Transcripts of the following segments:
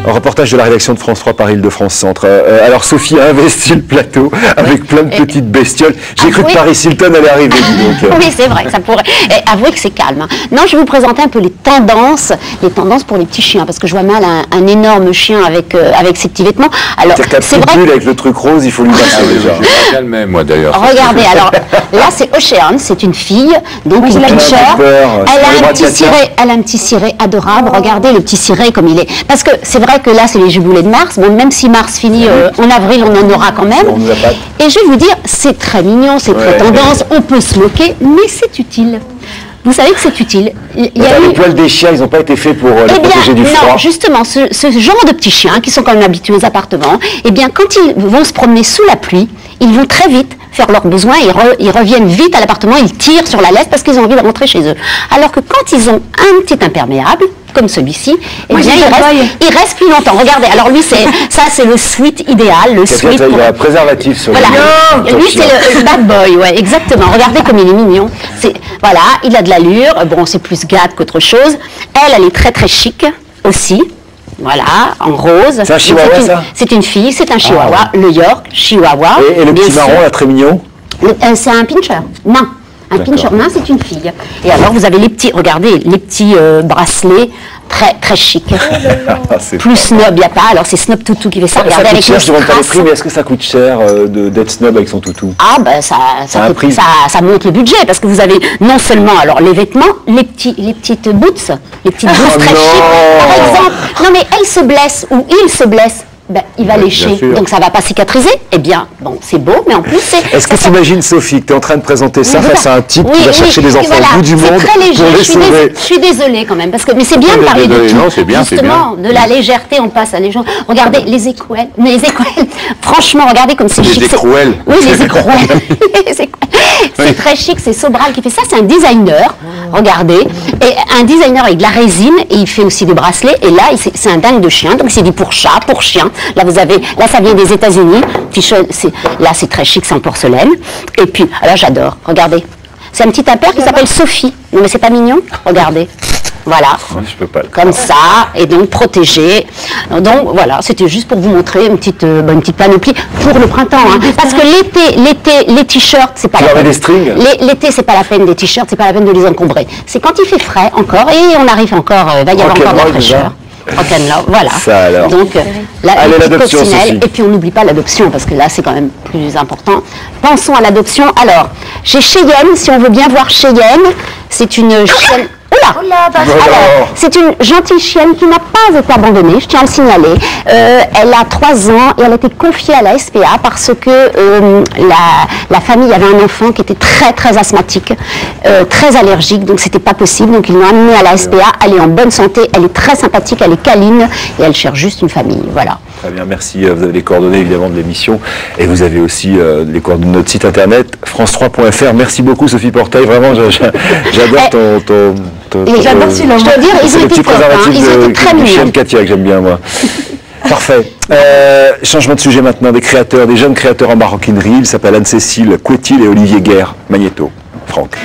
Un reportage de la rédaction de France 3 par Île-de-France Centre. Alors Sophie a investi le plateau avec plein de petites bestioles. J'ai cru que Paris Hilton allait arriver. Donc, Oui, c'est vrai, ça pourrait. Avouez que c'est calme. Hein. Non, je vais vous présenter un peu les tendances pour les petits chiens, parce que je vois mal un énorme chien avec ses petits vêtements. Alors, c'est vrai. Avec le truc rose, il faut lui passer déjà. Je me calme, moi d'ailleurs. Regardez, alors là c'est Océane, c'est une fille, donc une pincher. Elle a un petit ciré adorable. Regardez le petit ciré comme il est. Parce que c'est vrai que là c'est les giboulées de mars. Bon, même si mars finit en avril, on en aura quand même. Et je vais vous dire, c'est très mignon, c'est très tendance. On peut se moquer, mais c'est utile. Vous savez que c'est utile. Les poils des chiens, ils n'ont pas été faits pour les protéger du froid. Non, justement, ce genre de petits chiens qui sont quand même habitués aux appartements, eh bien, quand ils vont se promener sous la pluie, ils vont très vite faire leurs besoins, ils reviennent vite à l'appartement, ils tirent sur la laisse parce qu'ils ont envie de rentrer chez eux. Alors que quand ils ont un petit imperméable, comme celui-ci, eh bien, il reste plus longtemps. Regardez, alors lui, c'est le sweat idéal, le sweat. Il a un préservatif sur lui, c'est le bad boy, ouais, exactement. Regardez comme il est mignon. Voilà, il a de l'allure. Bon, c'est plus gâte qu'autre chose. Elle est très très chic aussi. Voilà, en rose. C'est un chihuahua, ça? C'est une fille, c'est un chihuahua, le York, chihuahua. Et le petit marron, là, très mignon? C'est un pincher, nain. Un pincher nain, c'est une fille. Et alors, vous avez les petits, regardez, les petits bracelets, très, très chic. Plus snob, il n'y a pas. Alors, c'est Snob Toutou qui fait ça. Regardez avec cher, je ne demande pas le prix, mais est-ce que ça coûte cher d'être snob avec son toutou? Ah, ben, ça monte le budget, parce que vous avez non seulement, alors, les vêtements, les petites boots, les petites boots très chic. Par exemple, non, mais elle se blesse, ou il se blesse. Ben, il va lécher, donc ça ne va pas cicatriser. Eh bien, bon, c'est beau, mais en plus, c'est... Est-ce que tu imagines, Sophie, que tu es en train de présenter ça face à un type qui va chercher des enfants au bout du monde très léger. pour les sauver? Je suis désolée quand même, parce que mais c'est bien de parler de tout. Non, c'est bien, justement, de la légèreté, on passe à les gens. Regardez, les écrouelles, franchement, regardez comme c'est chic. Les écrouelles. Oui, les écrouelles. C'est très chic, c'est Sobral qui fait ça, c'est un designer, regardez, et un designer avec de la résine, et il fait aussi des bracelets, et là, c'est un dingue de chien, donc il s'est dit pour chat, pour chien. Là, ça vient des États-Unis. Là, c'est très chic, c'est en porcelaine. Et puis, alors j'adore. Regardez. C'est un petit impair qui s'appelle Sophie. Non, mais c'est pas mignon? Regardez. Voilà. Je peux pas. Comme ça, et donc protégé. Donc voilà, c'était juste pour vous montrer une petite panoplie pour le printemps. Hein. Parce que l'été, les t-shirts, c'est pas la peine. Des strings. L'été, c'est pas la peine des t-shirts, c'est pas la peine de les encombrer. C'est quand il fait frais encore, et on arrive encore, va y avoir encore de la fraîcheur. Rock'n'roll, voilà. Ça, alors. Donc, l'adoption, et puis on n'oublie pas l'adoption, parce que là, c'est quand même plus important. Pensons à l'adoption. Alors, chez Cheyenne, si on veut bien voir Cheyenne, c'est une chienne... Alors, c'est une gentille chienne qui n'a pas été abandonnée, je tiens à le signaler. Elle a 3 ans et elle a été confiée à la SPA parce que la famille avait un enfant qui était très très asthmatique, très allergique, donc c'était pas possible. Donc ils l'ont amenée à la SPA, elle est en bonne santé, elle est très sympathique, elle est câline et elle cherche juste une famille. Voilà. Très bien, merci. Vous avez les coordonnées évidemment de l'émission et vous avez aussi les coordonnées de notre site internet france3.fr. Merci beaucoup Sophie Portail, vraiment j'adore ton j'adore celui-là. Je dois dire, ils ont été très mignons. Chienne Katia que j'aime bien moi. Parfait. Changement de sujet maintenant, des jeunes créateurs en maroquinerie. Ils s'appellent Anne-Cécile Couetil et Olivier Guerre. Magnéto. Franck.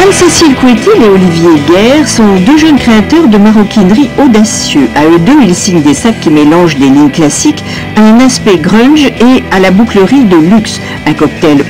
Anne-Cécile Couetil et Olivier Guerre sont 2 jeunes créateurs de maroquinerie audacieux. À eux deux, ils signent des sacs qui mélangent des lignes classiques à un aspect grunge et à la bouclerie de luxe. Un cocktail